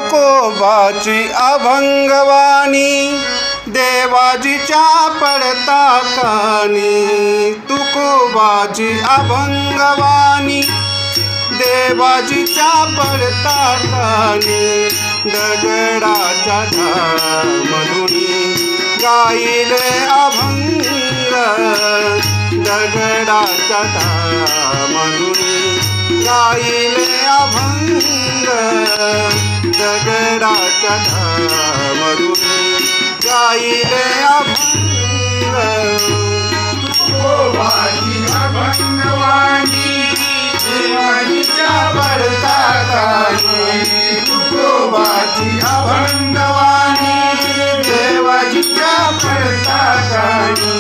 तुकोबाची अभंगवाणी देवाजीच्या पडता कानी। तुकोबाची अभंगवाणी देवाजीच्या पडता कानी। दगडाच्या मधुनी गायले अभंग, दगडाच्या मधुनी गायले अभंग, दगडाच्या मधुनी गायले अभंग। तुकोबाची अभंगवाणी देवाजीच्या पडता कानी। तुकोबाची अभंगवाणी देवाजीच्या पडता कानी।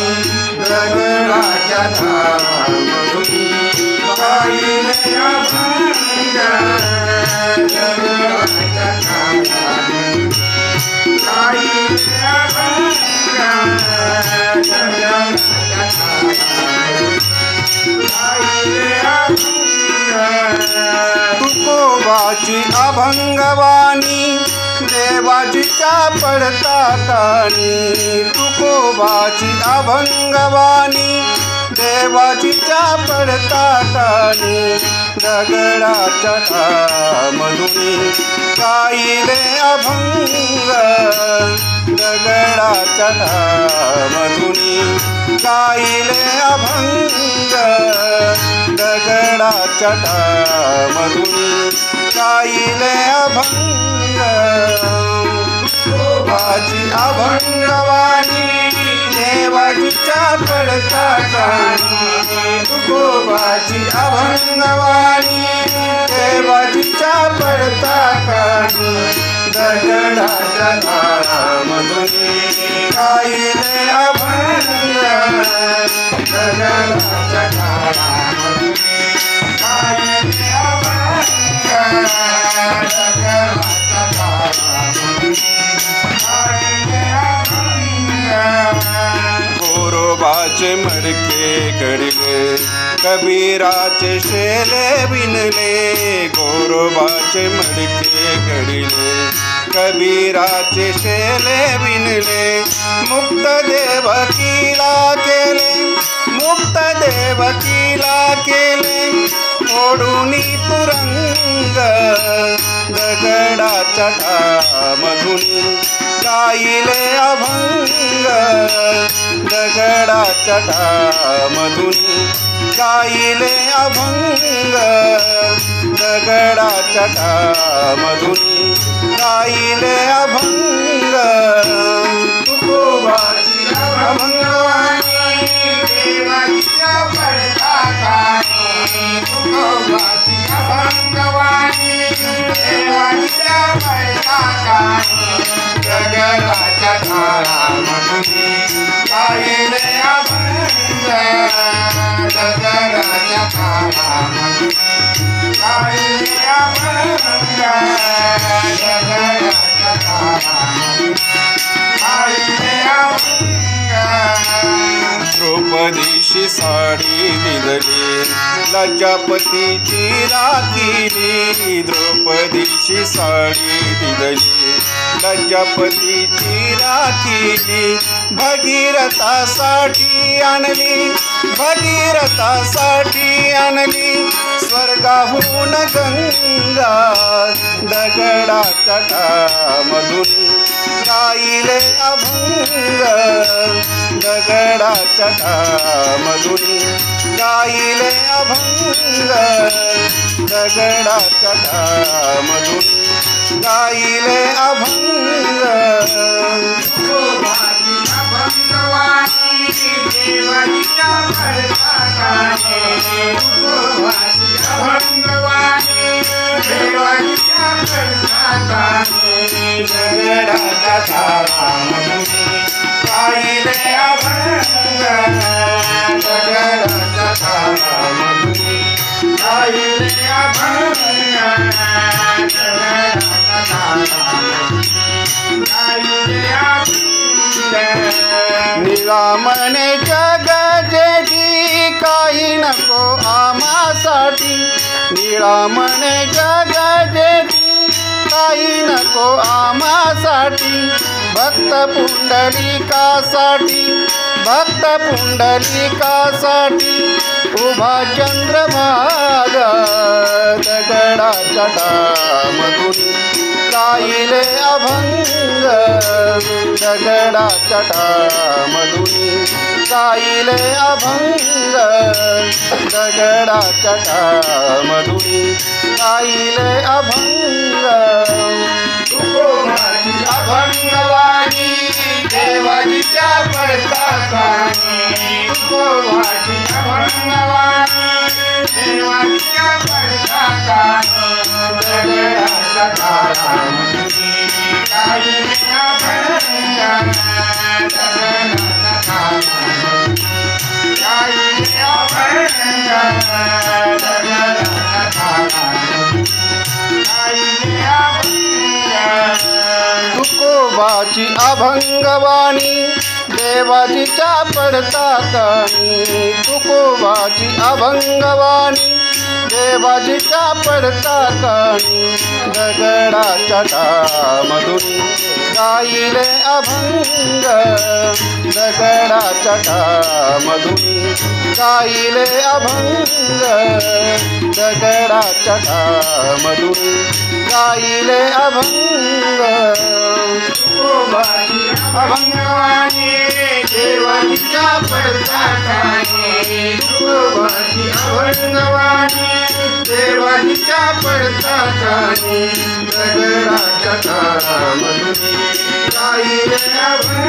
दगडाच्या मधुनी गायले अभंग, दगडाच्या मधुनी गायले अभंग, दगडाच्या गायले अभंग। तुकोबाची अभंगवाणी देवाजीच्या पडता कानी। तुकोबाची अभंगवाणी देवाजीच्या पडता कानी। दगडाच्या मधुनी गायले अभंग, दगडाच्या मधुनी गायले अभंग, दगडाच्या मधुनी गायले अभंग। तुकोबाची अभंगवाणी देवाजीच्या पडता कानी। तुकोबाची अभंगवाणी देवाजीच्या पडता कानी। दगडाच्या मधुनी गायले अभंग, दगडाच्या मधुनी गायले अभंग, दगडाच्या मधुनी गायले अभंग। गोरोबाचे मडके घडले कबीराचे शेले विणले। गोरोबाचे मडके घडले कबीराचे शेले विणले। मुक्त देवकीला केले, मुक्त देवकीला केले ओढुनी तुरंग। दगडाच्या मधुनी गायले अभंग, दगडाच्या मधुनी गायले अभंग, दगडाच्या मधुनी गायले अभंग। तुकोबाची अभंगवाणी देवाजीच्या पडता कानी। तुकोबाची अभंगवाणी देवाजीच्या पडता कानी। दगडाच्या मधुनी गायले अभंग, दगडाच्या मधुनी गायले अभंग, दगडाच्या मधुनी गायले अभंग। द्रौपदीशी साडी दिदली लज्जापतीची राखिली। द्रौपदीची साडी दिदली लज्जापतीची राखिली। भगीरथासाठी आणली, भगीरथासाठी आणली स्वर्गाहून गंगा। दगडाच्या मधुनी गायले अभंग, दगडाच्या मधुनी गायले अभंग, दगडाच्या मधुनी गायले अभंग। तुकोबाची अभंगवाणी देवाजीच्या पडता कानी। तुकोबाची अभंगवाणी देवाजीच्या पडता कानी। दगडाच्या मधुनी गायले अभंग, दगडाच्या मधुनी गायले अभंग, दगडाच्या गायले अभंग। निरामणे जग जेठी काही नको आम्हासाठी। निरामणे जग जेठी काही नको भक्त पुंडलिकासाठी भक्त पुंडलिकासाठी उभा चंद्रभाग दगडाच्या टामधून गायले अभंग दगडाच्या टामधून गायले अभंग दगडाच्या टामधून गायले अभंग तुकोबाची अभंगवाणी देवाजीच्या पडसाकानी तुकोबाची अभंगवाणी देवाजीच्या पडसाकानी दगडाच्या टामधून गायले अभंग दगडाच्या टामधून गायले अभंग दगडाच्या टामधून गायले अभंग तुकोबाची अभंगवाणी देवाजीच्या पडसाकानी तुकोबाची अभंगवाणी देवाजीच्या पडसाकानी दगडाच्या टामधून गायले अभंग दगडाच्या टामधून गायले अभंग दगडाच्या टामधून गायले अभंग तुकोबाची अभंगवाणी देवाजीच्या पडसाकानी तुकोबाची अभंगवाणी देवाजीच्या पडसाकानी दगडाच्या टामधून गायले अभंग